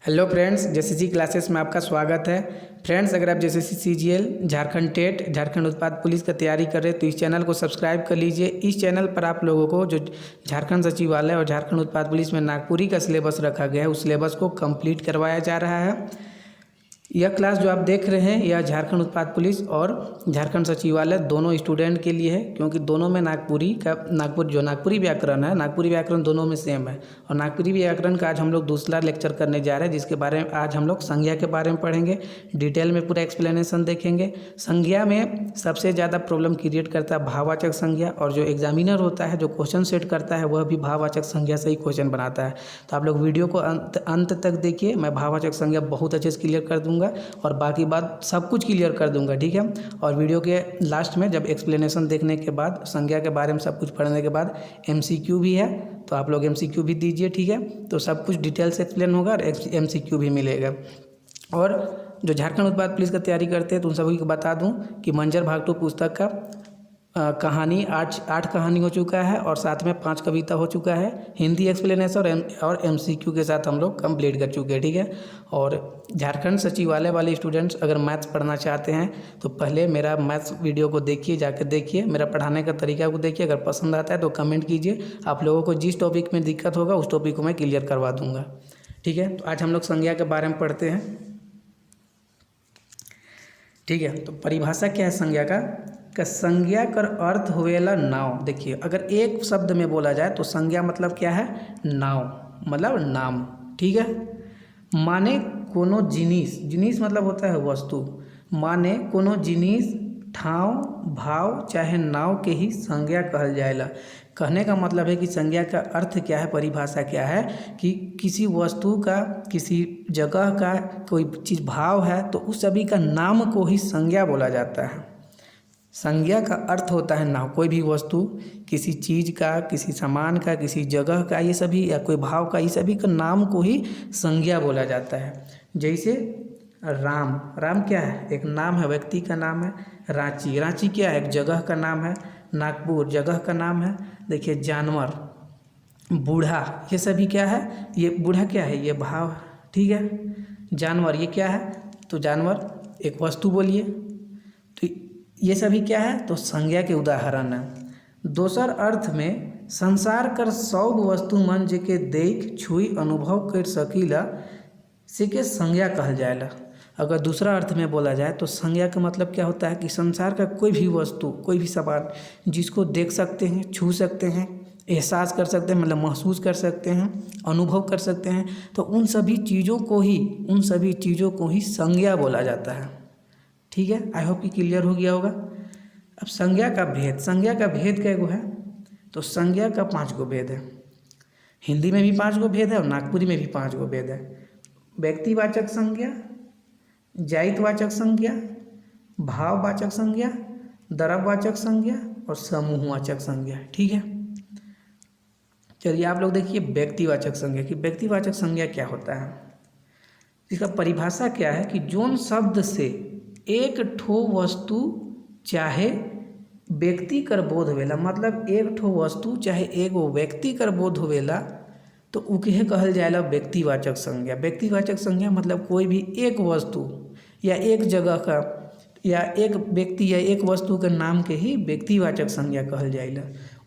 Hello friends, JCC classes में आपका स्वागत है। फ्रेंड्स, अगर आप JCC CGL, Jharkhand TET, Jharkhand उत्पाद पुलिस का तैयारी कर रहे हैं तो इस चैनल को सब्सक्राइब कर लीजिए। इस चैनल पर आप लोगों को जो झारखंड सचिवालय और झारखंड उत्पाद पुलिस में नागपुरी का सिलेबस रखा गया है उस सिलेबस को कंप्लीट करवाया जा रहा है। यह क्लास जो आप देख रहे हैं यह झारखंड उत्पाद पुलिस और झारखंड सचिवालय दोनों स्टूडेंट के लिए है, क्योंकि दोनों में नागपुरी व्याकरण दोनों में सेम है। और नागपुरी व्याकरण का आज हम लोग दूसरा लेक्चर करने जा रहे हैं, जिसके बारे में आज हम लोग संज्ञा के बारे में पढ़ेंगे। डिटेल में पूरा एक्सप्लेनेशन देखेंगे। संज्ञा में सबसे ज़्यादा प्रॉब्लम क्रिएट करता है भाववाचक संज्ञा, और जो एग्जामिनर होता है जो क्वेश्चन सेट करता है वह भी भाववाचक संज्ञा से ही क्वेश्चन बनाता है। तो आप लोग वीडियो को अंत तक देखिए। मैं भाववाचक संज्ञा बहुत अच्छे से क्लियर कर दूँगा और बाकी बात सब कुछ क्लियर कर दूंगा, ठीक है। और वीडियो के लास्ट में जब एक्सप्लेनेशन देखने के बाद, संज्ञा के बारे में सब कुछ पढ़ने के बाद एमसीक्यू भी है, तो आप लोग एमसीक्यू भी दीजिए, ठीक है। तो सब कुछ डिटेल से एक्सप्लेन होगा और एमसीक्यू भी मिलेगा। और जो झारखंड उत्पाद पुलिस का तैयारी करते हैं तो उन सभी को बता दूं कि मंजर भाग 2 पुस्तक का कहानी आठ कहानी हो चुका है और साथ में 5 कविता हो चुका है। हिंदी एक्सप्लेनेशन और एमसीक्यू के साथ हम लोग कंप्लीट कर चुके हैं, ठीक है। और झारखंड सचिवालय वाले स्टूडेंट्स अगर मैथ्स पढ़ना चाहते हैं तो पहले मेरा मैथ्स वीडियो को देखिए, जाकर देखिए, मेरा पढ़ाने का तरीका को देखिए। अगर पसंद आता है तो कमेंट कीजिए। आप लोगों को जिस टॉपिक में दिक्कत होगा उस टॉपिक को मैं क्लियर करवा दूँगा, ठीक है। तो आज हम लोग संज्ञा के बारे में पढ़ते हैं, ठीक है। तो परिभाषा क्या है संज्ञा का संज्ञा कर अर्थ होवेला नाव। देखिए, अगर एक शब्द में बोला जाए तो संज्ञा मतलब क्या है? नाव, मतलब नाम, ठीक है। माने कोनो जिनिस मतलब होता है वस्तु। माने कोनो जिनिस ठाव भाव चाहे नाव के ही संज्ञा कहल जाएला। कहने का मतलब है कि संज्ञा का अर्थ क्या है, परिभाषा क्या है कि किसी वस्तु का, किसी जगह का कोई चीज़ भाव है तो उस सभी का नाम को ही संज्ञा बोला जाता है। संज्ञा का अर्थ होता है नाम। कोई भी वस्तु, किसी चीज़ का, किसी सामान का, किसी जगह का, ये सभी, या कोई भाव का, ये सभी का नाम को ही संज्ञा बोला जाता है। जैसे राम क्या है? एक नाम है, व्यक्ति का नाम है। रांची क्या है? एक जगह का नाम है। नागपुर जगह का नाम है। देखिए, जानवर, बूढ़ा, ये सभी क्या है? ये बूढ़ा क्या है? ये भाव, ठीक है। जानवर ये क्या है? तो जानवर एक वस्तु बोलिए, तो ये सभी क्या है? तो संज्ञा के उदाहरण है। दोसर अर्थ में संसार कर सब वस्तु मन जेके देख छुई अनुभव कर सकीला से के संज्ञा कहल जाएला। अगर दूसरा अर्थ में बोला जाए तो संज्ञा का मतलब क्या होता है कि संसार का कोई भी वस्तु, कोई भी सामान जिसको देख सकते हैं, छू सकते हैं, एहसास कर सकते हैं, मतलब महसूस कर सकते हैं, अनुभव कर सकते हैं, तो उन सभी चीज़ों को ही संज्ञा बोला जाता है, ठीक है। आई होप कि क्लियर हो गया होगा। अब संज्ञा का भेद कैगो है? तो संज्ञा का 5 गो भेद है। हिंदी में भी 5 गो भेद है और नागपुरी में भी 5 गो भेद है। व्यक्तिवाचक संज्ञा, जातिवाचक संज्ञा, भाववाचक संज्ञा, द्रव्यवाचक संज्ञा और समूहवाचक संज्ञा, ठीक है। चलिए आप लोग देखिए व्यक्तिवाचक संज्ञा की। व्यक्तिवाचक संज्ञा क्या होता है? इसका परिभाषा क्या है कि जोन शब्द से एक ठो वस्तु चाहे व्यक्ति कर बोध होवेला, मतलब एक ठो वस्तु चाहे एगो व्यक्ति कर बोध होवेला तो उके कहल जाएला व्यक्तिवाचक संज्ञा। व्यक्तिवाचक संज्ञा मतलब कोई भी एक वस्तु या एक जगह का या एक व्यक्ति या एक वस्तु के नाम के ही व्यक्तिवाचक संज्ञा कहल जाएला।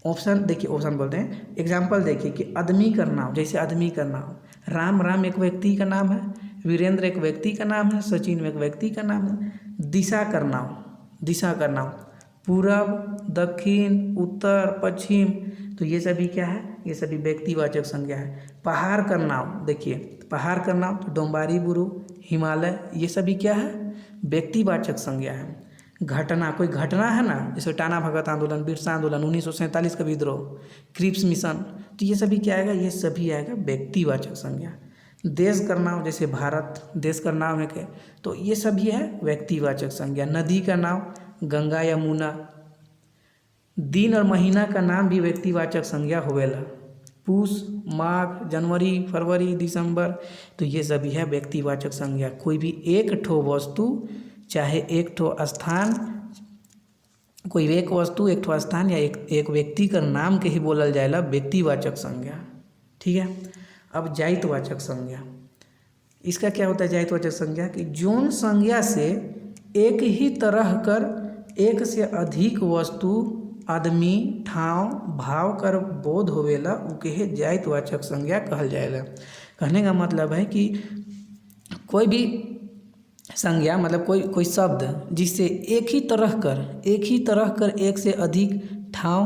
ऑप्शन देखिए, ऑप्शन बोलते हैं। एग्जाम्पल देखिए कि आदमी का नाम, जैसे आदमी का नाम राम एक व्यक्ति का नाम है। वीरेंद्र एक व्यक्ति का नाम है। सचिन एक व्यक्ति का नाम है। दिशा का नाम पूरब, दक्षिण, उत्तर, पश्चिम, तो ये सभी क्या है? ये सभी व्यक्तिवाचक संज्ञा है। पहाड़ का नाम, देखिए पहाड़ का नाम तो डोंबारी बुरु, हिमालय, ये सभी क्या है? व्यक्तिवाचक संज्ञा है। घटना, कोई घटना है ना, जैसे टाना भगत आंदोलन, बिरसा आंदोलन, 1947 का विद्रोह, क्रिप्स मिशन, तो ये सभी क्या आएगा? ये सभी आएगा व्यक्तिवाचक संज्ञा। देश का नाम, जैसे भारत देश का नाम है क्या, तो ये सभी है व्यक्तिवाचक संज्ञा। नदी का नाम गंगा, यमुना। दिन और महीना का नाम भी व्यक्तिवाचक संज्ञा होवेला। पूस, माघ, जनवरी, फरवरी, दिसंबर, तो ये सभी है व्यक्तिवाचक संज्ञा। कोई भी एक ठो वस्तु चाहे एक ठो स्थान, कोई एक वस्तु, एक ठो स्थान या एक व्यक्ति का नाम के ही बोलल जाएला व्यक्तिवाचक संज्ञा, ठीक है। अब जातिवाचक संज्ञा, इसका क्या होता है जातिवाचक संज्ञा कि जोन संज्ञा से एक ही तरह कर एक से अधिक वस्तु आदमी ठाव भाव कर बोध होवेला उके जातिवाचक संज्ञा कहल जाएगा। कहने का मतलब है कि कोई भी संज्ञा मतलब कोई शब्द जिससे एक ही तरह कर एक से अधिक ठाव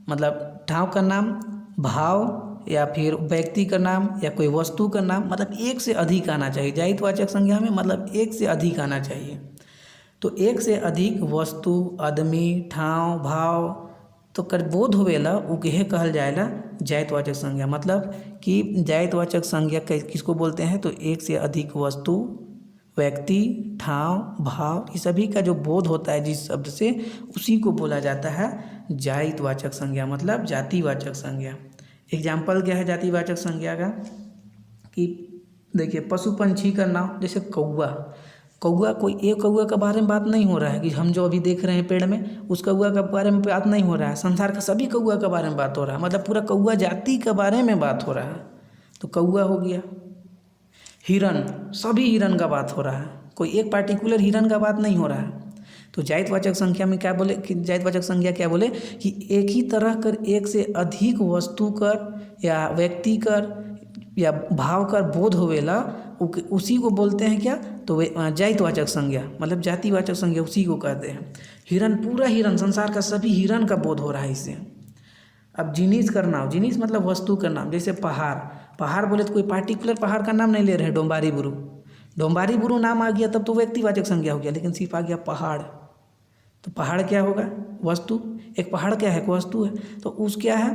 मतलब ठाव का नाम, भाव या फिर व्यक्ति का नाम या कोई वस्तु का नाम मतलब एक से अधिक आना चाहिए। जातिवाचक संज्ञा में मतलब एक से अधिक आना चाहिए। तो एक से अधिक वस्तु आदमी ठाव भाव तो कर बोध होवेला उके कहल जाएगा जातिवाचक संज्ञा। मतलब कि जातिवाचक संज्ञा किसको बोलते हैं तो एक से अधिक वस्तु व्यक्ति ठाव भाव ये सभी का जो बोध होता है जिस शब्द से उसी को बोला जाता है जातिवाचक संज्ञा मतलब जातिवाचक संज्ञा। एग्जाम्पल क्या है जातिवाचक संज्ञा का कि देखिए पशु पंछी का नाम जैसे कौवा कोई एक कौवा के बारे में बात नहीं हो रहा है कि हम जो अभी देख रहे हैं पेड़ में उस कौवा के बारे में बात नहीं हो रहा है, संसार का सभी कौवा के बारे में बात हो रहा है मतलब पूरा कौवा जाति के बारे में बात हो रहा है। तो कौवा हो गया। हिरन सभी हिरन का बात हो रहा है, कोई एक पार्टिकुलर हिरन का बात नहीं हो रहा है। तो जातिवाचक संख्या में क्या बोले कि जातिवाचक संज्ञा क्या बोले कि एक ही तरह कर एक से अधिक वस्तु कर या व्यक्ति कर या भाव कर बोध होवेला उसी को बोलते हैं क्या तो वे जातिवाचक संज्ञा मतलब जातिवाचक संज्ञा उसी को कहते हैं। हिरन पूरा हिरन संसार का सभी हिरन का बोध हो रहा है इससे। अब जिनिस का नाम, जिनिस मतलब वस्तु का नाम, जैसे पहाड़ बोले तो कोई पार्टिकुलर पहाड़ का नाम नहीं ले रहे। डोम्बारी बुरु नाम आ गया तब तो व्यक्तिवाचक संज्ञा हो गया, लेकिन सिर्फ आ गया पहाड़। तो पहाड़ क्या होगा वस्तु, एक पहाड़ क्या है वस्तु है, तो उस क्या है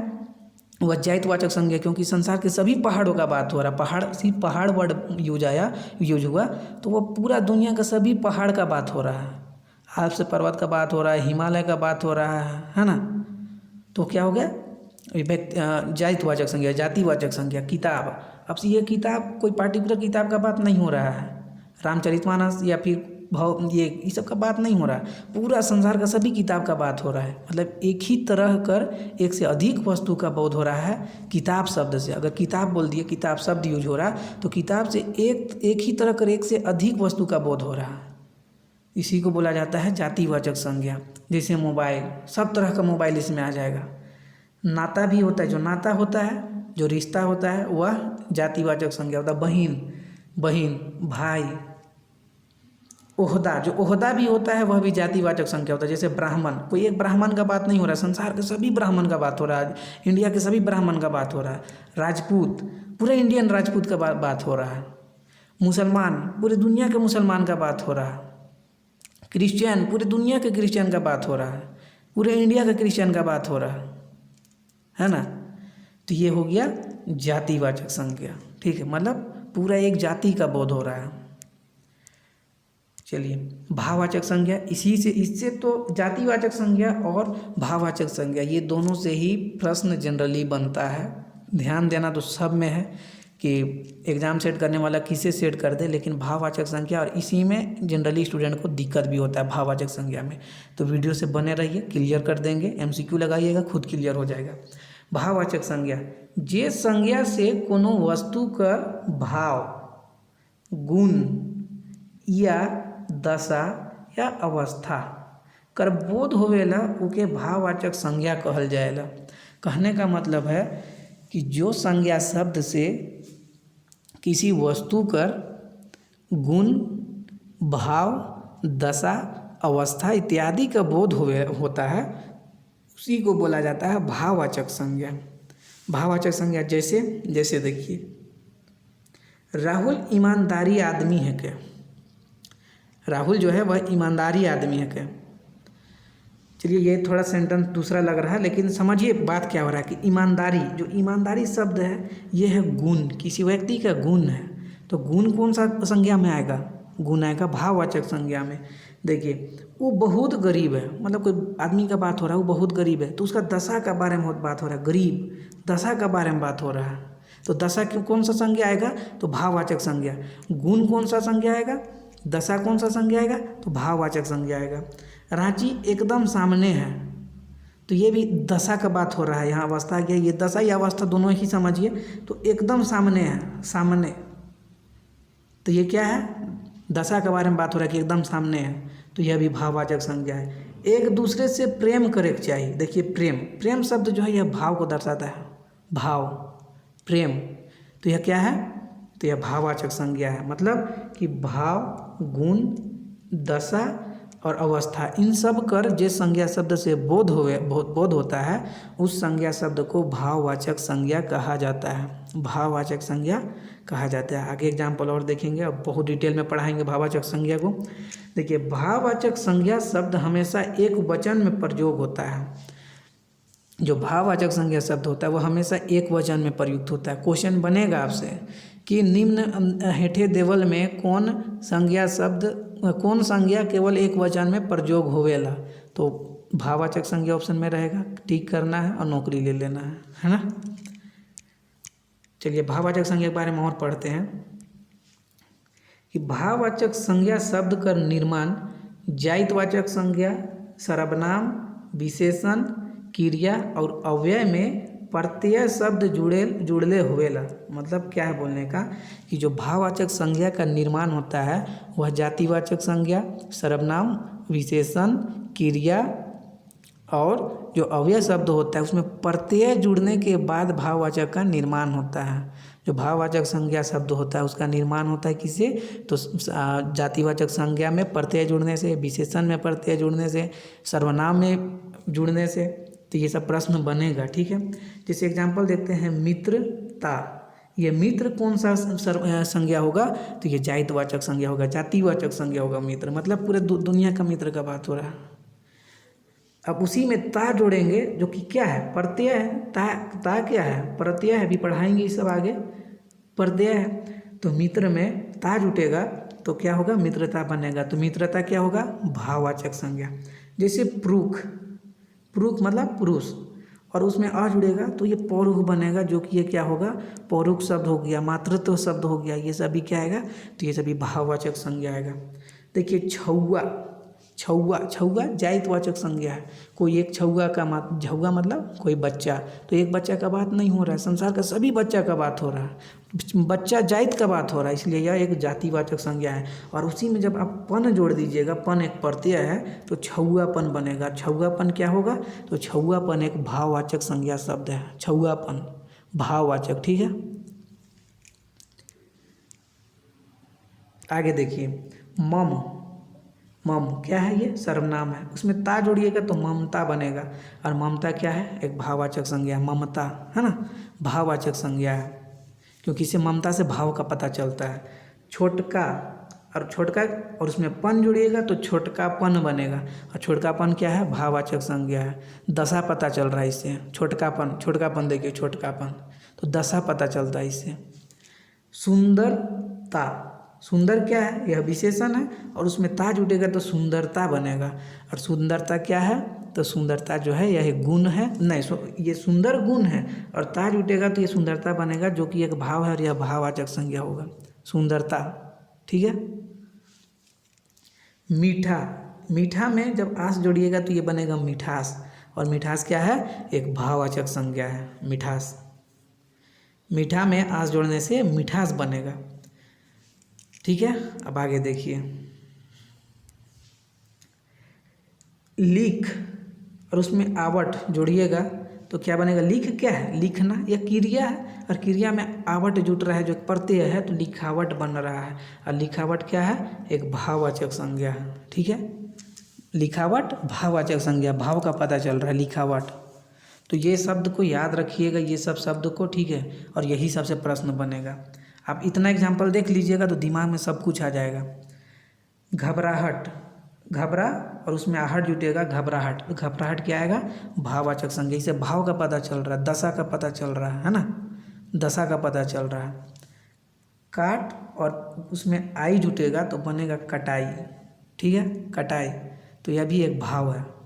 वह जातिवाचक संज्ञा क्योंकि संसार के सभी पहाड़ों का बात हो रहा है। पहाड़ सिर्फ पहाड़ वर्ड यूज हुआ तो वह पूरा दुनिया का सभी पहाड़ का बात हो रहा है। आल्प्स से पर्वत का बात हो रहा है, हिमालय का बात हो रहा है ना। तो क्या हो गया जातिवाचक संज्ञा जातिवाचक संज्ञा। किताब, अब ये किताब कोई पार्टिकुलर किताब का बात नहीं हो रहा है, रामचरितमानस या फिर भाव ये सब का बात नहीं हो रहा है, पूरा संसार का सभी किताब का बात हो रहा है। मतलब एक ही तरह कर एक से अधिक वस्तु का बोध हो रहा है किताब शब्द से। अगर किताब बोल दिए, किताब शब्द यूज हो रहा है तो किताब से एक ही तरह कर एक से अधिक वस्तु का बोध हो रहा है, इसी को बोला जाता है जातिवाचक संज्ञा। जैसे मोबाइल, सब तरह का मोबाइल इसमें आ जाएगा। नाता भी होता है, जो नाता होता है जो रिश्ता होता है वह जातिवाचक संज्ञा होता है। बहन भाई। ओहदा, जो ओहदा भी होता है वह भी जातिवाचक संज्ञा होता है। जैसे ब्राह्मण, कोई एक ब्राह्मण का बात नहीं हो रहा है, संसार के सभी ब्राह्मण का बात हो रहा है, इंडिया के सभी ब्राह्मण का बात हो रहा है। राजपूत, पूरे इंडियन राजपूत का बात हो रहा है। मुसलमान, पूरी दुनिया के मुसलमान का बात हो रहा है। क्रिश्चियन, पूरी दुनिया के क्रिश्चियन का बात हो रहा है, पूरे इंडिया के क्रिश्चियन का बात हो रहा है ना। तो ये हो गया जातिवाचक संज्ञा, ठीक है, मतलब पूरा एक जाति का बोध हो रहा है। चलिए भाववाचक संज्ञा, इससे तो जातिवाचक संज्ञा और भाववाचक संज्ञा ये दोनों से ही प्रश्न जनरली बनता है। ध्यान देना तो सब में है कि एग्ज़ाम सेट करने वाला किसे सेट कर दे, लेकिन भाववाचक संज्ञा और इसी में जनरली स्टूडेंट को दिक्कत भी होता है भाववाचक संज्ञा में। तो वीडियो से बने रहिए, क्लियर कर देंगे, MCQ लगाइएगा, खुद क्लियर हो जाएगा। भाववाचक संज्ञा, जे संज्ञा से कोनो वस्तु का भाव, गुण या दशा या अवस्था कर बोध होवेला उके भाववाचक संज्ञा कहल जाएला। कहने का मतलब है कि जो संज्ञा शब्द से किसी वस्तु कर गुण, भाव, दशा, अवस्था इत्यादि का बोध होता है उसी को बोला जाता है भाववाचक संज्ञा। भाववाचक संज्ञा जैसे देखिए राहुल ईमानदारी आदमी है क्या, राहुल जो है वह ईमानदारी आदमी है क्या। चलिए ये थोड़ा सेंटेंस दूसरा लग रहा है, लेकिन समझिए बात क्या हो रहा है कि ईमानदारी, जो ईमानदारी शब्द है ये है गुण, किसी व्यक्ति का गुण है। तो गुण कौन सा संज्ञा में आएगा, गुण आएगा भाववाचक संज्ञा में। देखिए वो बहुत गरीब है, मतलब कोई आदमी का बात हो रहा है, वो बहुत गरीब है तो उसका दशा का बारे में बात हो रहा है, गरीब दशा का बारे में बात हो रहा है। तो दशा कौन सा संज्ञा आएगा तो भाववाचक संज्ञा। गुण कौन सा संज्ञा आएगा, दशा कौन सा संज्ञा आएगा तो भाववाचक संज्ञा आएगा। रांची एकदम सामने है तो ये भी दशा का बात हो रहा है, यहाँ अवस्था क्या, ये दशा या अवस्था दोनों ही समझिए। तो एकदम सामने है, सामने तो ये क्या है, दशा के बारे में बात हो रहा है कि एकदम सामने है, तो यह भी भाववाचक संज्ञा है। एक दूसरे से प्रेम करे के चाहिए। देखिए प्रेम, प्रेम शब्द जो है यह भाव को दर्शाता है, भाव, प्रेम, तो यह क्या है, तो यह भाववाचक संज्ञा है। मतलब कि भाव, गुण, दशा और अवस्था, इन सब कर जिस संज्ञा शब्द से बोध होता है उस संज्ञा शब्द को भाववाचक संज्ञा कहा जाता है, भाववाचक संज्ञा कहा जाता है। आगे एग्जाम्पल और देखेंगे, अब बहुत डिटेल में पढ़ाएंगे भाववाचक संज्ञा को। देखिए भाववाचक संज्ञा शब्द हमेशा एक वचन में प्रयोग होता है। जो भाववाचक संज्ञा शब्द होता है वह हमेशा एक वचन में प्रयुक्त होता है। क्वेश्चन बनेगा आपसे कि निम्न हेठे देवल में कौन संज्ञा केवल एक वचन में प्रयोग होवेला, तो भाववाचक संज्ञा ऑप्शन में रहेगा। टिक करना है और नौकरी ले लेना है ना। चलिए भाववाचक संज्ञा के बारे में और पढ़ते हैं कि भाववाचक संज्ञा शब्द का निर्माण जातिवाचक संज्ञा, सर्वनाम, विशेषण, क्रिया और अव्यय में प्रत्यय शब्द जुड़ले हुएला। मतलब क्या है बोलने का कि जो भाववाचक संज्ञा का निर्माण होता है वह जातिवाचक संज्ञा, सर्वनाम, विशेषण, क्रिया और जो अव्यय शब्द होता है उसमें प्रत्यय जुड़ने के बाद भाववाचक का निर्माण होता है। जो भाववाचक संज्ञा शब्द होता है उसका निर्माण होता है किससे, तो जातिवाचक संज्ञा में प्रत्यय जुड़ने से, विशेषण में प्रत्यय जुड़ने से, सर्वनाम में जुड़ने से। तो ये सब प्रश्न बनेगा, ठीक है। जैसे एग्जाम्पल देखते हैं, मित्रता, ये मित्र कौन सा संज्ञा होगा, तो ये जातिवाचक संज्ञा होगा, जातिवाचक संज्ञा होगा मित्र, मतलब पूरे दुनिया का मित्र का बात हो रहा है। अब उसी में ता जोड़ेंगे जो कि क्या है, प्रत्यय है। ता क्या है, प्रत्यय है, अभी पढ़ाएंगे ये सब आगे, प्रत्यय है। तो मित्र में ता जुटेगा तो क्या होगा, मित्रता बनेगा। तो मित्रता क्या होगा, भाववाचक संज्ञा। जैसे पुरुष, पुरुष मतलब पुरुष, और उसमें आ जुड़ेगा तो ये पौरुष बनेगा, जो कि ये क्या होगा, पौरुष शब्द हो गया, मातृत्व शब्द हो गया। ये सभी क्या आएगा, तो ये सभी भाववाचक संज्ञा आएगा। देखिए छौआ, छौआ जातिवाचक संज्ञा है। कोई एक छौआ का झौआ मतलब कोई बच्चा, तो एक बच्चा का बात नहीं हो रहा है, संसार का सभी बच्चा का बात हो रहा है, बच्चा जाति का बात हो रहा है, इसलिए यह एक जातिवाचक संज्ञा है। और उसी में जब आप पन जोड़ दीजिएगा, पन एक प्रत्यय है तो छौआपन बनेगा। छौआपन क्या होगा, तो छौआपन एक भाववाचक संज्ञा शब्द है, छौआपन भाववाचक, ठीक है। आगे देखिए, मम क्या है, ये सर्वनाम है, उसमें ता जोड़िएगा तो ममता बनेगा। और ममता क्या है, एक भाववाचक संज्ञा, ममता है ना, भाववाचक संज्ञा है, क्योंकि इसे ममता से भाव का पता चलता है। छोटका और उसमें पन जोड़िएगा तो छोटकापन बनेगा, और छोटकापन क्या है, भाववाचक संज्ञा है। दशा पता चल रहा है इससे, छोटकापन देखिए, छोटकापन, तो दशा पता चलता है इससे। सुंदरता, सुंदर क्या है, यह विशेषण है, और उसमें ता जुटेगा तो सुंदरता बनेगा। और सुंदरता क्या है, तो सुंदरता जो है यह गुण है, नहीं ये सुंदर गुण है, और ता जुटेगा तो ये सुंदरता बनेगा, जो कि एक भाव है और यह भाववाचक संज्ञा होगा, सुंदरता, ठीक है। मीठा में जब आस जोड़िएगा तो ये बनेगा मिठास, और मिठास क्या है, एक भाववाचक संज्ञा है, मिठास। मीठा में आस जोड़ने से मिठास बनेगा, ठीक है। अब आगे देखिए, लिख और उसमें आवट जोड़िएगा तो क्या बनेगा, लिख क्या है, लिखना, यह क्रिया है, और क्रिया में आवट जुट रहा है जो प्रत्यय है, तो लिखावट बन रहा है। और लिखावट क्या है, एक भाववाचक संज्ञा है, ठीक है। लिखावट भाववाचक संज्ञा, भाव का पता चल रहा है, लिखावट। तो ये शब्द को याद रखिएगा, ये सब शब्द को, ठीक है, और यही सबसे प्रश्न बनेगा। आप इतना एग्जाम्पल देख लीजिएगा तो दिमाग में सब कुछ आ जाएगा। घबराहट, घबरा और उसमें आहट जुटेगा, घबराहट, घबराहट क्या आएगा, भाववाचक संज्ञा। इसे भाव का पता चल रहा है, दशा का पता चल रहा है ना, दशा का पता चल रहा है। काट और उसमें आई जुटेगा तो बनेगा कटाई, ठीक है, कटाई, तो यह भी एक भाव है।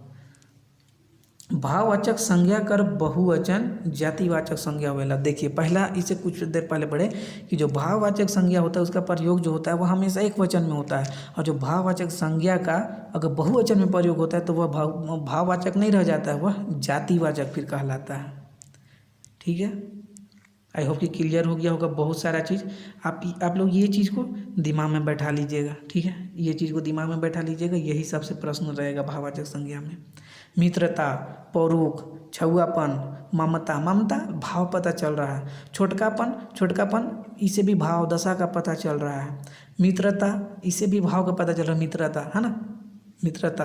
भाववाचक संज्ञा कर बहुवचन जातिवाचक संज्ञा होवेला। देखिए पहला, इसे कुछ देर पहले पढ़े कि जो भाववाचक संज्ञा होता है उसका प्रयोग जो होता है वह हमेशा एक वचन में होता है, और जो भाववाचक संज्ञा का अगर बहुवचन में प्रयोग होता है तो वह भाववाचक नहीं रह जाता है, वह जातिवाचक फिर कहलाता है, ठीक है। आई होप कि क्लियर हो गया होगा बहुत सारा चीज़। आप लोग ये चीज़ को दिमाग में बैठा लीजिएगा, ठीक है, ये चीज़ को दिमाग में बैठा लीजिएगा, यही सबसे प्रश्न रहेगा भाववाचक संज्ञा में। मित्रता, पौरुष, छुआपन, ममता, ममता भाव पता चल रहा है, छोटकापन, छोटकापन इसे भी भाव दशा का पता चल रहा है, मित्रता इसे भी भाव का पता चल रहा है, मित्रता है ना, मित्रता,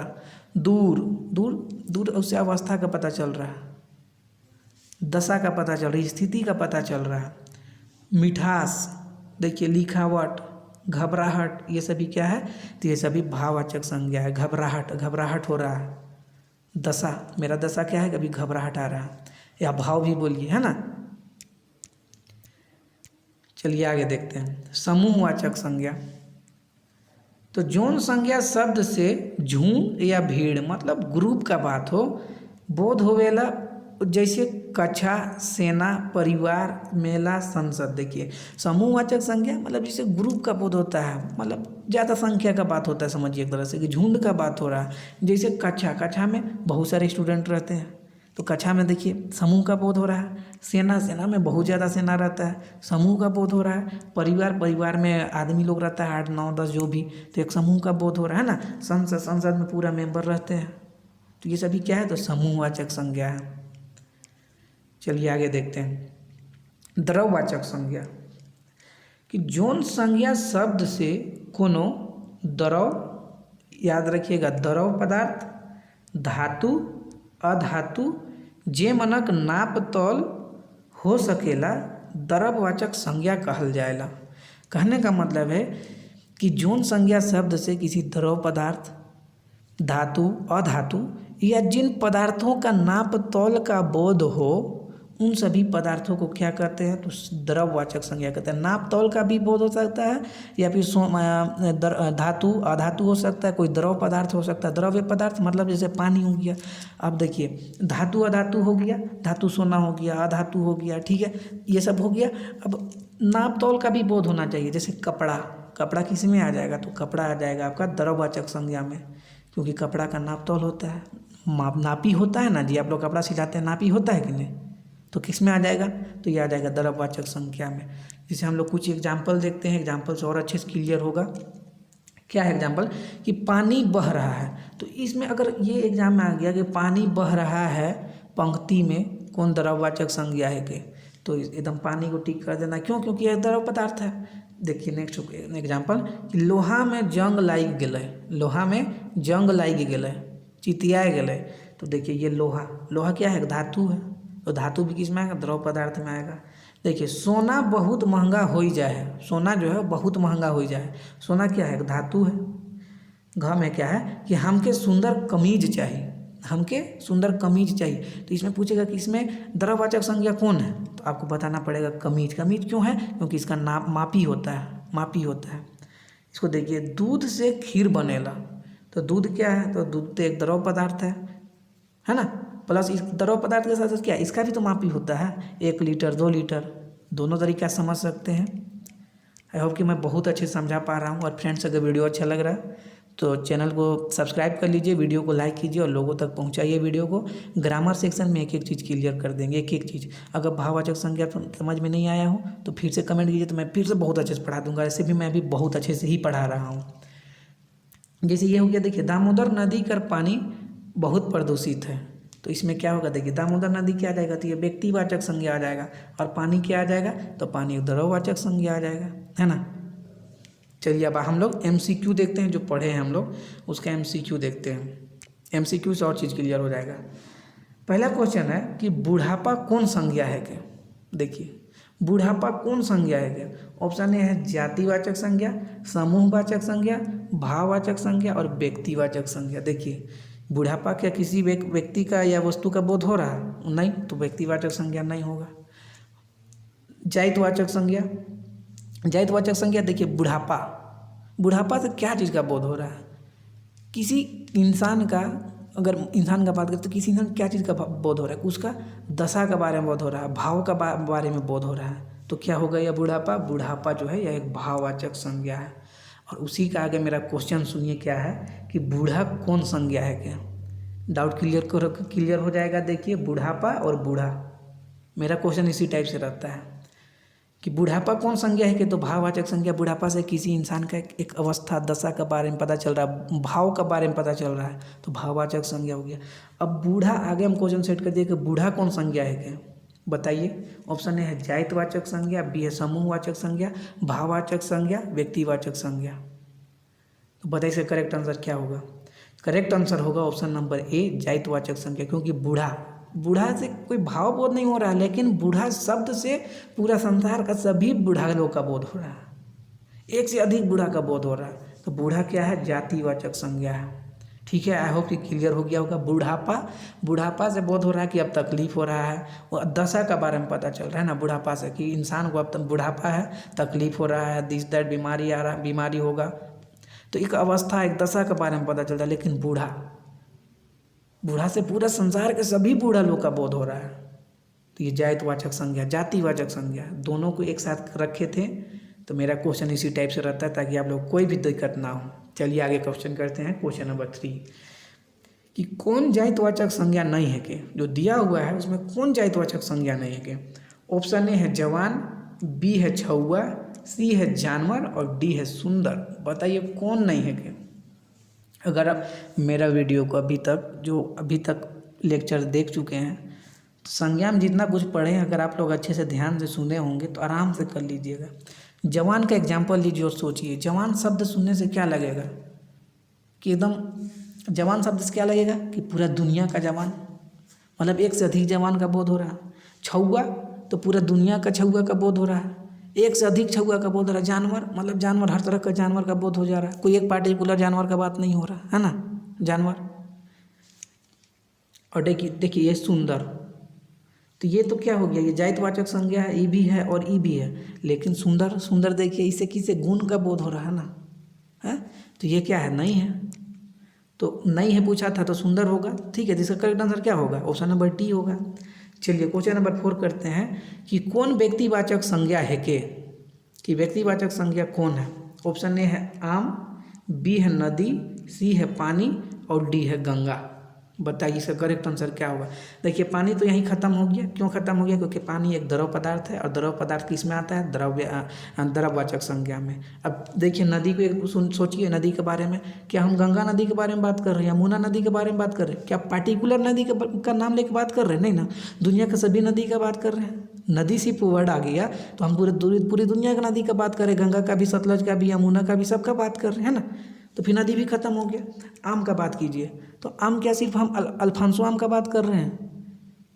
दूर, दूर, दूर उससे अवस्था का पता चल रहा है, दशा का पता चल रहा है, स्थिति का पता चल रहा है, मिठास देखिए, लिखावट, घबराहट, ये सभी क्या है, तो ये सभी भाववाचक संज्ञा है। घबराहट, घबराहट हो रहा है, दशा, मेरा दशा क्या है, कभी घबराहट आ रहा है, या भाव भी बोलिए, है ना। चलिए आगे देखते हैं, समूहवाचक संज्ञा। तो जौन संज्ञा शब्द से झुंड या भीड़ मतलब ग्रुप का बात हो, बोध होवेला, जैसे कक्षा, सेना, परिवार, मेला, संसद। देखिए समूहवाचक संज्ञा मतलब जैसे ग्रुप का बोध होता है, मतलब ज़्यादा संख्या का बात होता है, समझिए एक तरह से कि झुंड का बात हो रहा है। जैसे कक्षा, कक्षा में बहुत सारे स्टूडेंट रहते हैं, तो कक्षा में देखिए समूह का बोध हो रहा है। सेना, सेना में बहुत ज़्यादा सेना रहता है, समूह का बोध हो रहा है। परिवार, परिवार में आदमी लोग रहता है 8, 9, 10 जो भी, तो एक समूह का बोध हो रहा है ना। संसद, संसद में पूरा मेंबर रहते हैं, तो ये सभी क्या है, तो समूहवाचक संज्ञा है। चलिए आगे देखते हैं, द्रव्यवाचक संज्ञा। कि जौन संज्ञा शब्द से कोनो द्रव, याद रखिएगा द्रव पदार्थ, धातु, अधातु जे मनक नाप तौल हो सकेला, द्रव्यवाचक संज्ञा कहल जाएला। कहने का मतलब है कि जौन संज्ञा शब्द से किसी द्रव पदार्थ, धातु, अधातु या जिन पदार्थों का नाप तौल का बोध हो, उन सभी पदार्थों को क्या कहते हैं, तो द्रव्यवाचक संज्ञा कहते हैं। नाप तौल का भी बोध हो सकता है, या फिर धातु, अधातु हो सकता है, कोई द्रव पदार्थ हो सकता है। द्रव्य पदार्थ मतलब जैसे पानी हो गया। अब देखिए धातु, अधातु हो गया, धातु सोना हो गया, अधातु हो गया, ठीक है, ये सब हो गया। अब नाप तौल का भी बोध होना चाहिए, जैसे कपड़ा, कपड़ा किस में आ जाएगा, तो कपड़ा आ जाएगा आपका द्रव्यवाचक संज्ञा में, क्योंकि कपड़ा का नाप तौल होता है, नापी होता है ना जी, आप लोग कपड़ा सिलाते हैं, नापी होता है कि नहीं, तो किस में आ जाएगा, तो ये आ जाएगा द्रव्यवाचक संज्ञा में। जैसे हम लोग कुछ एग्जाम्पल देखते हैं, एग्जाम्पल से और अच्छे से क्लियर होगा। क्या है एग्जाम्पल, कि पानी बह रहा है, तो इसमें अगर ये एग्जाम में आ गया कि पानी बह रहा है पंक्ति में, कौन द्रव्यवाचक संज्ञा है के, तो एकदम पानी को टिक कर देना, क्यों, क्योंकि यह द्रव पदार्थ है। देखिए नेक्स्ट एग्जाम्पल, कि लोहा में जंग लाग गए, लोहा में जंग लाग गए, चितिया गए, तो देखिए ये लोहा, लोहा क्या है, धातु है, तो धातु भी किस में आएगा, द्रव पदार्थ में आएगा। देखिए सोना बहुत महंगा हो जाए, सोना जो है बहुत महंगा हो जाए, सोना क्या है, धातु है। घ में क्या है, कि हमके सुंदर कमीज चाहिए, हमके सुंदर कमीज चाहिए, तो इसमें पूछेगा कि इसमें द्रव्यवाचक संज्ञा कौन है, तो आपको बताना पड़ेगा कमीज। कमीज क्यों है, क्योंकि इसका नाप मापी होता है, मापी होता है। इसको देखिए, दूध से खीर बनेला, तो दूध क्या है, तो दूध तो एक द्रव पदार्थ है ना, प्लस इस द्रव पदार्थ के साथ क्या, इसका भी तो मापी होता है, 1 लीटर 2 लीटर, दोनों तरीका समझ सकते हैं। आई होप कि मैं बहुत अच्छे से समझा पा रहा हूँ। और फ्रेंड्स अगर वीडियो अच्छा लग रहा है तो चैनल को सब्सक्राइब कर लीजिए, वीडियो को लाइक कीजिए और लोगों तक पहुँचाइए वीडियो को। ग्रामर सेक्शन में एक एक चीज़ क्लियर कर देंगे, एक एक चीज़। अगर भाववाचक संज्ञा समझ में नहीं आया हो तो फिर से कमेंट कीजिए, तो मैं फिर से बहुत अच्छे से पढ़ा दूँगा। ऐसे भी मैं अभी बहुत अच्छे से ही पढ़ा रहा हूँ। जैसे ये हो गया, देखिए दामोदर नदी का पानी बहुत प्रदूषित है, तो इसमें क्या होगा, देखिए दामोदर नदी क्या आ जाएगा, तो ये व्यक्तिवाचक संज्ञा आ जाएगा, और पानी क्या आ जाएगा, तो पानी द्रव्यवाचक संज्ञा आ जाएगा, है ना। चलिए अब हम लोग MCQ देखते हैं, जो पढ़े हैं हम लोग उसका MCQ देखते हैं। MCQ से और चीज़ क्लियर हो जाएगा। पहला क्वेश्चन है कि बुढ़ापा कौन संज्ञा है क्या। देखिए बुढ़ापा कौन संज्ञा है क्या, ऑप्शन ए है जातिवाचक संज्ञा, समूहवाचक संज्ञा, भाववाचक संज्ञा और व्यक्तिवाचक संज्ञा। देखिए बुढ़ापा क्या किसी व्यक्ति का या वस्तु का बोध हो रहा है, नहीं, तो व्यक्तिवाचक संज्ञा नहीं होगा। जातिवाचक संज्ञा, जातिवाचक संज्ञा, देखिए बुढ़ापा, बुढ़ापा से क्या चीज़ का बोध हो रहा है, किसी इंसान का, अगर इंसान का बात करें तो किसी इंसान क्या चीज़ का बोध हो रहा है, उसका दशा के बारे में बोध हो रहा है, भाव का बारे में बोध हो रहा है, तो क्या होगा यह बुढ़ापा। बुढ़ापा जो है यह एक भाववाचक संज्ञा है। और उसी का आगे मेरा क्वेश्चन सुनिए क्या है, कि बूढ़ा कौन संज्ञा है क्या। डाउट क्लियर हो जाएगा। देखिए बुढ़ापा और बूढ़ा, मेरा क्वेश्चन इसी टाइप से रहता है। कि बुढ़ापा कौन संज्ञा है कि, तो भाववाचक संज्ञा बुढ़ापा से किसी इंसान का एक अवस्था दशा के बारे में पता चल रहा है, भाव के बारे में पता चल रहा है, तो भाववाचक संज्ञा हो गया। अब बूढ़ा, आगे हम क्वेश्चन सेट कर दिए कि बूढ़ा कौन संज्ञा है क्या, बताइए। ऑप्शन ए है जातिवाचक संज्ञा, बी है समूहवाचक संज्ञा, भाववाचक संज्ञा, व्यक्तिवाचक संज्ञा। तो बताइए इसका करेक्ट आंसर क्या होगा। करेक्ट आंसर होगा ऑप्शन नंबर ए जातिवाचक संज्ञा, क्योंकि बूढ़ा से कोई भाव बोध नहीं हो रहा है, लेकिन बूढ़ा शब्द से पूरा संसार का सभी बूढ़ा लोग का बोध हो रहा है, एक से अधिक बूढ़ा का बोध हो रहा है। तो बूढ़ा क्या है, जातिवाचक संज्ञा है। ठीक है, आई होप कि क्लियर हो गया होगा। बुढ़ापा से बोध हो रहा है कि अब तकलीफ हो रहा है, वो दशा का बारे में पता चल रहा है ना बुढ़ापा से, कि इंसान को अब तक बुढ़ापा है, तकलीफ हो रहा है, दिस दैट बीमारी आ रहा, बीमारी होगा, तो एक अवस्था एक दशा के बारे में पता चल रहा है। लेकिन बूढ़ा से पूरा संसार के सभी बूढ़ा लोग का बोध हो रहा है। तो ये जातिवाचक संज्ञा, जातिवाचक संज्ञा दोनों को एक साथ रखे थे। तो मेरा क्वेश्चन इसी टाइप से रहता है ताकि आप लोग कोई भी दिक्कत ना हो। चलिए आगे क्वेश्चन करते हैं, क्वेश्चन नंबर 3 कि कौन जातिवाचक संज्ञा नहीं है के, जो दिया हुआ है उसमें कौन जातिवाचक संज्ञा नहीं है के। ऑप्शन ए है जवान, बी है छौआ, सी है जानवर और डी है सुंदर। बताइए कौन नहीं है के। अगर आप मेरा वीडियो को अभी तक लेक्चर देख चुके हैं तो संज्ञा में जितना कुछ पढ़े हैं, अगर आप लोग अच्छे से ध्यान से सुने होंगे तो आराम से कर लीजिएगा। जवान का एग्जाम्पल लीजिए और सोचिए, जवान शब्द सुनने से क्या लगेगा कि एकदम, जवान शब्द से क्या लगेगा कि पूरा दुनिया का जवान, मतलब एक से अधिक जवान का बोध हो रहा है। छौआ तो पूरा दुनिया का छौआ का बोध हो रहा है, एक से अधिक छौआ का बोध हो रहा है। जानवर मतलब जानवर, हर तरह का जानवर का बोध हो जा रहा है, कोई एक पार्टिकुलर जानवर का बात नहीं हो रहा है ना, जानवर। और देखिए ये सुंदर, तो ये तो क्या हो गया, ये जातिवाचक संज्ञा है, ई भी है और ई भी है। लेकिन सुंदर देखिए, इससे किसे गुण का बोध हो रहा है ना, है, तो ये क्या है, नहीं है। तो नहीं है पूछा था तो सुंदर होगा। ठीक है, जिसका करेक्ट आंसर क्या होगा, ऑप्शन नंबर डी होगा। चलिए क्वेश्चन नंबर 4 करते हैं कि कौन व्यक्तिवाचक संज्ञा है के, कि व्यक्तिवाचक संज्ञा कौन है। ऑप्शन ए है आम, बी है नदी, सी है पानी और डी है गंगा। बताइए इसका करेक्ट आंसर क्या होगा। देखिए पानी तो यहीं ख़त्म हो गया, क्यों ख़त्म हो गया, क्योंकि पानी एक द्रव पदार्थ है और द्रव पदार्थ किस में आता है, द्रववाचक संज्ञा में। अब देखिए नदी को एक सोचिए, नदी के बारे में, क्या हम गंगा नदी के बारे में बात कर रहे हैं, यमुना नदी के बारे में बात कर रहे हैं, क्या पार्टिकुलर नदी का नाम लेके बात कर रहे हैं, नहीं ना, दुनिया के सभी नदी का बात कर रहे हैं। नदी सिर्फ वर्ड आ गया तो हम पूरी दुनिया की नदी का बात कर रहे हैं, गंगा का भी, सतलज का भी, यमुना का भी, सबका बात कर रहे हैं ना, तो फिर नदी भी खत्म हो गया। आम का बात कीजिए तो आम क्या सिर्फ हम अल्फांसो आम का बात कर रहे हैं,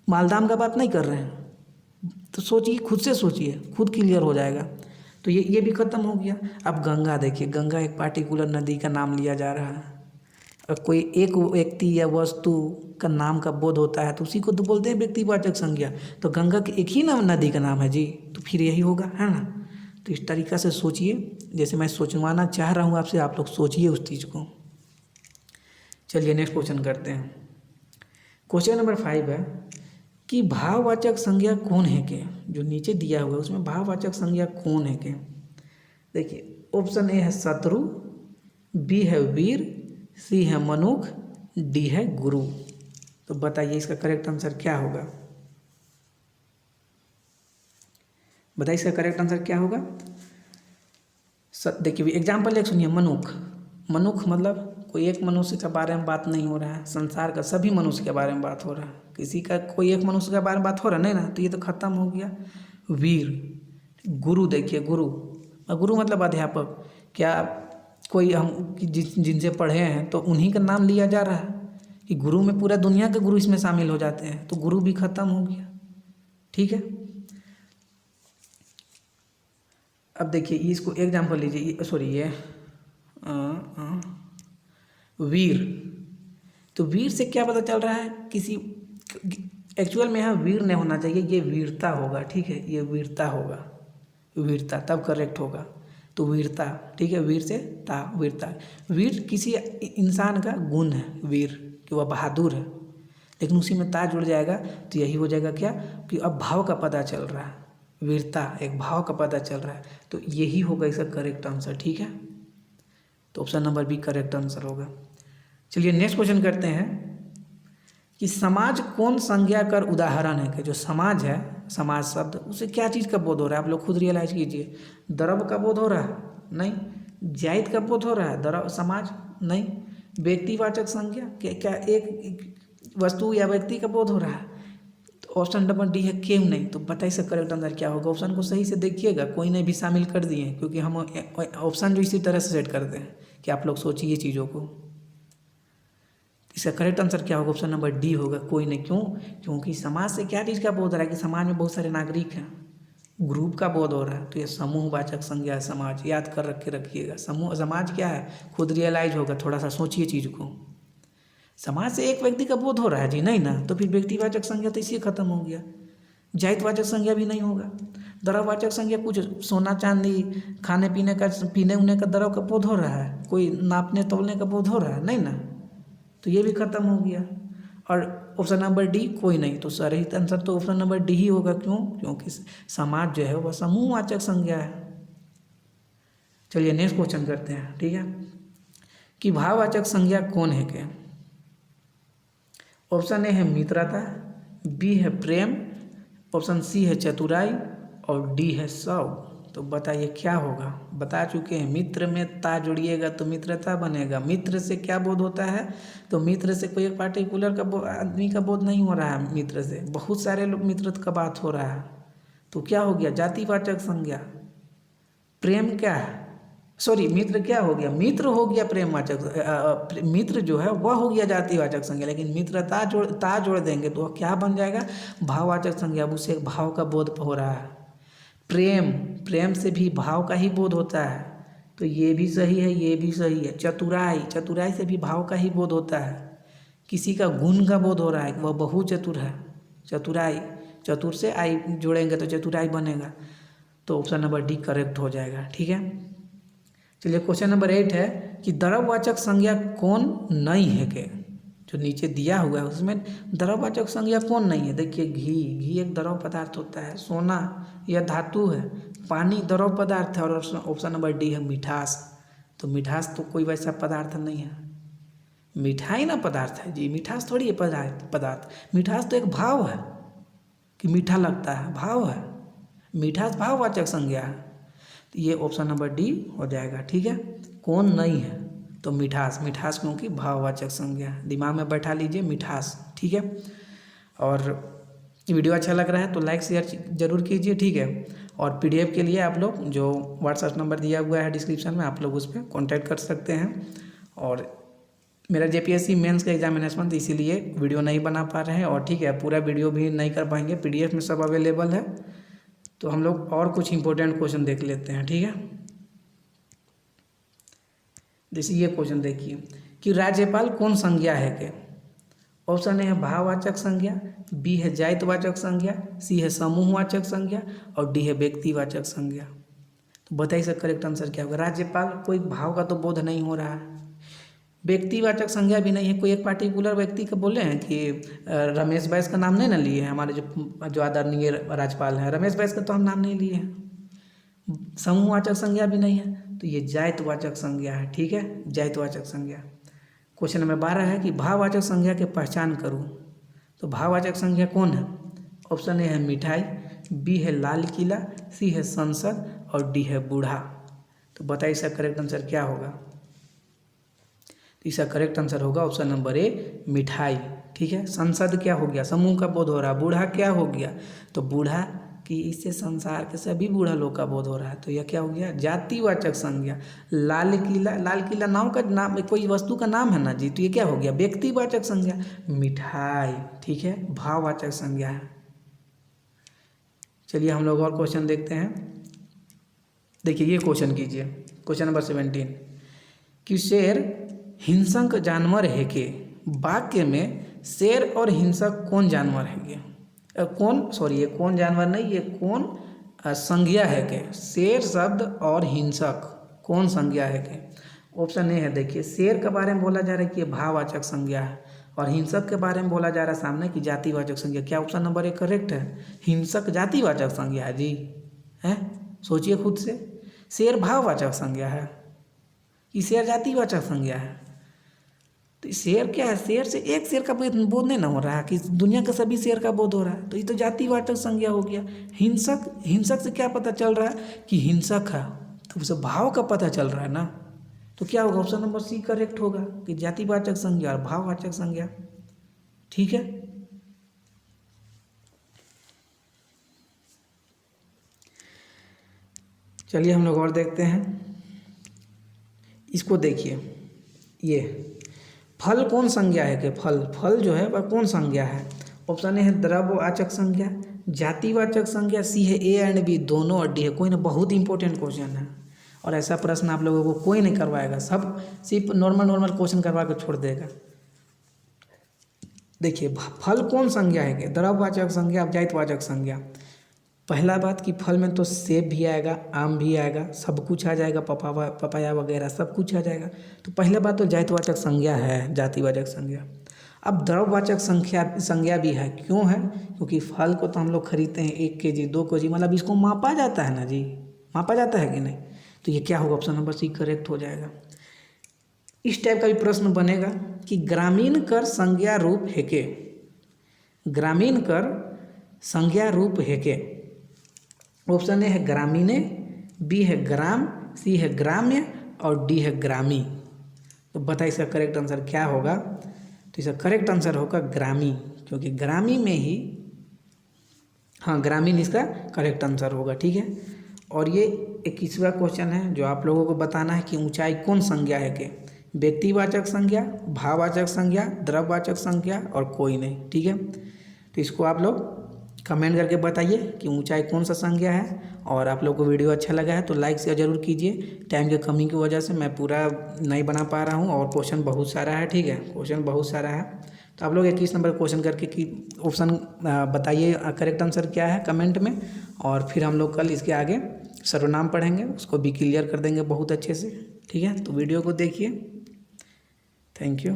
मालदा आम का बात नहीं कर रहे हैं। तो सोचिए, खुद से सोचिए, खुद क्लियर हो जाएगा। तो ये भी खत्म हो गया। अब गंगा देखिए, गंगा एक पार्टिकुलर नदी का नाम लिया जा रहा है। अब कोई एक व्यक्ति या वस्तु का नाम का बोध होता है तो उसी को तो बोलते हैं व्यक्तिवाचक संज्ञा। तो गंगा के एक ही नाम नदी का नाम है जी, तो फिर यही होगा, है ना। तो इस तरीक़ा से सोचिए, जैसे मैं सोचवाना चाह रहा हूँ आपसे, आप लोग सोचिए उस चीज़ को। चलिए नेक्स्ट क्वेश्चन करते हैं। क्वेश्चन नंबर 5 है कि भाववाचक संज्ञा कौन है के, जो नीचे दिया हुआ है उसमें भाववाचक संज्ञा कौन है के। देखिए ऑप्शन ए है शत्रु, बी है वीर, सी है मनुख, डी है गुरु। तो बताइए इसका करेक्ट आंसर क्या होगा। बताइए इसका करेक्ट आंसर क्या होगा। देखिए एग्जाम्पल एक सुनिए, मनुख मतलब कोई एक मनुष्य के बारे में बात नहीं हो रहा है, संसार का सभी मनुष्य के बारे में बात हो रहा है, किसी का कोई एक मनुष्य के बारे में बात हो रहा है, नहीं ना, तो ये तो खत्म हो गया। वीर, गुरु, देखिए गुरु मतलब अध्यापक, क्या कोई हम जिनसे पढ़े हैं तो उन्हीं का नाम लिया जा रहा है कि गुरु में पूरा दुनिया के गुरु इसमें शामिल हो जाते हैं, तो गुरु भी खत्म हो गया। ठीक है, अब देखिए इसको एग्जाम्पल लीजिए, वीर, तो वीर से क्या पता चल रहा है, किसी एक्चुअल में यहाँ वीर नहीं होना चाहिए, ये वीरता होगा। ठीक है, ये वीरता होगा, वीरता तब करेक्ट होगा। तो वीरता, ठीक है, वीर से वीरता। वीर किसी इंसान का गुण है, वीर कि वह बहादुर है, लेकिन उसी में ता जुड़ जाएगा तो यही हो जाएगा क्या, कि अब भाव का पता चल रहा है, वीरता एक भाव का पता चल रहा है, तो यही होगा इसका करेक्ट आंसर। ठीक है, तो option number B correct answer होगा। चलिए नेक्स्ट क्वेश्चन करते हैं कि समाज कौन संज्ञा कर उदाहरण है, कि जो समाज है, समाज शब्द, उसे क्या चीज़ का बोध हो रहा है? आप लोग खुद रियलाइज कीजिए। द्रव्य का बोध हो रहा है? नहीं। जाति का बोध हो रहा है? द्रव्य समाज? नहीं। व्यक्तिवाचक संज्ञा क्या एक वस्तु या व्यक्ति का बोध हो रहा है? तो ऑप्शन नंबर डी है क्यों नहीं। तो बताइए इसका करेक्ट आंसर क्या होगा? ऑप्शन को सही से देखिएगा, कोई नहीं भी शामिल कर दिए, क्योंकि हम ऑप्शन जो इसी तरह से सेट करते हैं कि आप लोग सोचिए चीज़ों को। इसका करेक्ट आंसर क्या होगा? ऑप्शन नंबर डी होगा, कोई नहीं। क्यों? क्योंकि समाज से क्या चीज़ का बोध हो रहा है कि समाज में बहुत सारे नागरिक हैं, ग्रुप का बोध हो रहा है। तो ये समूहवाचक संज्ञा है समाज, याद कर रखिएगा। समूह समाज क्या है? खुद रियलाइज होगा, थोड़ा सा सोचिए चीज़ को। समाज से एक व्यक्ति का बोध हो रहा है जी, नहीं ना, तो फिर व्यक्तिवाचक संज्ञा तो इसी खत्म हो गया। जातिवाचक संज्ञा भी नहीं होगा। द्रव्यवाचक संज्ञा कुछ सोना चांदी खाने पीने उने का द्रव्य का बोध हो रहा है, कोई नापने तोलने का बोध हो रहा है, नहीं ना, तो ये भी खत्म हो गया। और ऑप्शन नंबर डी कोई नहीं, तो सही आंसर तो ऑप्शन नंबर डी ही होगा। क्यों? क्योंकि समाज जो है वह समूहवाचक संज्ञा है। चलिए नेक्स्ट क्वेश्चन करते हैं, ठीक है, कि भाववाचक संज्ञा कौन है क्या? ऑप्शन ए है मित्रता, बी है प्रेम, ऑप्शन सी है चतुराई और डी है सौग। तो बताइए क्या होगा? बता चुके हैं, मित्र में ता जुड़िएगा तो मित्रता बनेगा। मित्र से क्या बोध होता है? तो मित्र से कोई एक पार्टिकुलर का आदमी का बोध नहीं हो रहा है, मित्र से बहुत सारे लोग मित्र का बात हो रहा है। तो क्या हो गया? जातिवाचक संज्ञा। प्रेम क्या है? सॉरी, मित्र क्या हो गया? मित्र हो गया प्रेमवाचक, मित्र जो है वह हो गया जातिवाचक संज्ञा। लेकिन मित्रता ता जोड़ देंगे तो वह क्या बन जाएगा? भाववाचक संज्ञा। अब उसे भाव का बोध हो रहा है। प्रेम से भी भाव का ही बोध होता है, तो ये भी सही है, ये भी सही है। चतुराई से भी भाव का ही बोध होता है। किसी का गुण का बोध हो रहा है, वह बहु चतुर है। चतुर से आई जोड़ेंगे तो चतुराई बनेगा। तो ऑप्शन नंबर डी करेक्ट हो जाएगा, ठीक है। चलिए क्वेश्चन नंबर 8 है कि द्रव्यवाचक संज्ञा कौन नहीं है के? जो नीचे दिया हुआ है उसमें द्रव्यवाचक संज्ञा कौन नहीं है? देखिए, घी एक द्रव पदार्थ होता है, सोना यह धातु है, पानी द्रव पदार्थ है, और ऑप्शन नंबर डी है मिठास। तो मिठास तो कोई वैसा पदार्थ नहीं है, मिठाई ना पदार्थ है जी, मिठास थोड़ी है पदार्थ। मिठास तो एक भाव है कि मीठा लगता है, भाव है। मिठास भाववाचक संज्ञा है। तो ये ऑप्शन नंबर डी हो जाएगा, ठीक है। कौन नहीं है? तो मिठास क्योंकि भाववाचक संज्ञा है, दिमाग में बैठा लीजिए मिठास, ठीक है। और वीडियो अच्छा लग रहा है तो लाइक शेयर जरूर कीजिए, ठीक है। और पीडीएफ के लिए आप लोग जो व्हाट्सएप नंबर दिया हुआ है डिस्क्रिप्शन में, आप लोग उस पर कॉन्टैक्ट कर सकते हैं। और मेरा जेपीएससी मेंस का एग्जामिनेशन था, इसीलिए वीडियो नहीं बना पा रहे हैं, और ठीक है पूरा वीडियो भी नहीं कर पाएंगे, पीडीएफ में सब अवेलेबल है। तो हम लोग और कुछ इंपॉर्टेंट क्वेश्चन देख लेते हैं, ठीक है। जैसे ये क्वेश्चन देखिए कि राज्यपाल कौन संज्ञा है के? ऑप्शन ए है भाववाचक संज्ञा, बी है जातिवाचक संज्ञा, सी है समूहवाचक संज्ञा और डी है व्यक्तिवाचक संज्ञा। तो बताइए इसका करेक्ट आंसर क्या होगा? राज्यपाल कोई भाव का तो बोध नहीं हो रहा है, व्यक्तिवाचक संज्ञा भी नहीं है, कोई एक पार्टिकुलर व्यक्ति का बोले हैं कि रमेश बैस का नाम नहीं ना लिए हैं, हमारे जो आदरणीय राज्यपाल हैं रमेश बैस का तो हम नाम नहीं लिए हैं। समूहवाचक संज्ञा भी नहीं है, तो ये जातिवाचक संज्ञा है, ठीक है, जातिवाचक संज्ञा। क्वेश्चन नंबर 12 है कि भाववाचक संज्ञा की पहचान करूँ। तो भाववाचक संज्ञा कौन है? ऑप्शन ए है मिठाई, बी है लाल किला, सी है संसद और डी है बूढ़ा। तो बताइए इसका करेक्ट आंसर क्या होगा? तो इसका करेक्ट आंसर होगा ऑप्शन नंबर ए मिठाई, ठीक है। संसद क्या हो गया? समूह का बोध हो रहा है। बूढ़ा क्या हो गया? तो बूढ़ा कि इससे संसार के सभी बूढ़ा लोग का बोध हो रहा है, तो यह क्या हो गया? जातिवाचक संज्ञा। लाल किला नाम का नाम, कोई वस्तु का नाम है ना जी, तो ये क्या हो गया? व्यक्तिवाचक संज्ञा। मिठाई, ठीक है, भाववाचक संज्ञा है। चलिए हम लोग और क्वेश्चन देखते हैं। देखिए ये क्वेश्चन कीजिए, क्वेश्चन नंबर 17 कि शेर हिंसक जानवर है के? वाक्य में शेर और हिंसक कौन जानवर है के? ये कौन जानवर नहीं, ये कौन संज्ञा है के? शेर शब्द और हिंसक कौन संज्ञा है के? ऑप्शन ए है, देखिए शेर के बारे में बोला जा रहा है कि ये भाववाचक संज्ञा है, और हिंसक के बारे में बोला जा रहा है सामने कि जातिवाचक संज्ञा। क्या ऑप्शन नंबर ए करेक्ट है? हिंसक जातिवाचक संज्ञा है जी, है? सोचिए खुद से, शेर भाववाचक संज्ञा है कि शेर जातिवाचक संज्ञा है? तो शेर क्या है, शेर से एक शेर का बोध नहीं ना हो रहा है कि दुनिया का सभी शेर का बोध हो रहा है, तो ये तो जातिवाचक संज्ञा हो गया। हिंसक, हिंसक से क्या पता चल रहा है कि हिंसक है, तो उसे भाव का पता चल रहा है ना, तो क्या होगा, ऑप्शन नंबर सी करेक्ट होगा कि जातिवाचक संज्ञा और भाववाचक संज्ञा। ठीक है, चलिए हम लोग और देखते हैं। इसको देखिए, ये फल कौन संज्ञा है कि फल, फल जो है वह कौन संज्ञा है। ऑप्शन ए है द्रव्यवाचक संज्ञा, जातिवाचक संज्ञा, सी है ए एंड बी दोनों और डी है कोई ना। बहुत इंपॉर्टेंट क्वेश्चन है और ऐसा प्रश्न आप लोगों को कोई नहीं करवाएगा, सब सिर्फ नॉर्मल क्वेश्चन करवा के छोड़ देगा। देखिए फल कौन संज्ञा है कि द्रव्यवाचक संज्ञा, जातिवाचक संज्ञा। पहला बात कि फल में तो सेब भी आएगा, आम भी आएगा, सब कुछ आ जाएगा, पपाया वगैरह सब कुछ आ जाएगा। तो पहला बात तो जातिवाचक संज्ञा है, जातिवाचक संज्ञा। अब द्रव्यवाचक संज्ञा भी है, क्यों है, क्योंकि फल को तो हम लोग खरीदते हैं 1 kg 2 kg, मतलब इसको मापा जाता है ना जी, मापा जाता है कि नहीं। तो ये क्या होगा, ऑप्शन नंबर सी करेक्ट हो जाएगा। इस टाइप का भी प्रश्न बनेगा कि ग्रामीण कर संज्ञा रूप है के, ग्रामीण कर संज्ञा रूप है के। ऑप्शन ए है ग्रामीणे, बी है ग्राम, सी है ग्राम्य और डी है ग्रामी। तो बताइए इसका करेक्ट आंसर क्या होगा। तो इसका करेक्ट आंसर होगा ग्रामी, क्योंकि ग्रामी में ही, हाँ ग्रामीण इसका करेक्ट आंसर होगा। ठीक है, और ये 21वां क्वेश्चन है जो आप लोगों को बताना है कि ऊंचाई कौन संज्ञा है के, व्यक्तिवाचक संज्ञा, भाववाचक संज्ञा, द्रव्यवाचक संज्ञा और कोई नहीं। ठीक है, तो इसको आप लोग कमेंट करके बताइए कि ऊंचाई कौन सा संज्ञा है। और आप लोग को वीडियो अच्छा लगा है तो लाइक शेयर जरूर कीजिए। टाइम की कमी की वजह से मैं पूरा नहीं बना पा रहा हूँ और क्वेश्चन बहुत सारा है। ठीक है, क्वेश्चन बहुत सारा है, तो आप लोग 21 नंबर क्वेश्चन करके कि ऑप्शन बताइए करेक्ट आंसर क्या है कमेंट में। और फिर हम लोग कल इसके आगे सर्वनाम पढ़ेंगे, उसको भी क्लियर कर देंगे बहुत अच्छे से। ठीक है, तो वीडियो को देखिए। Thank you.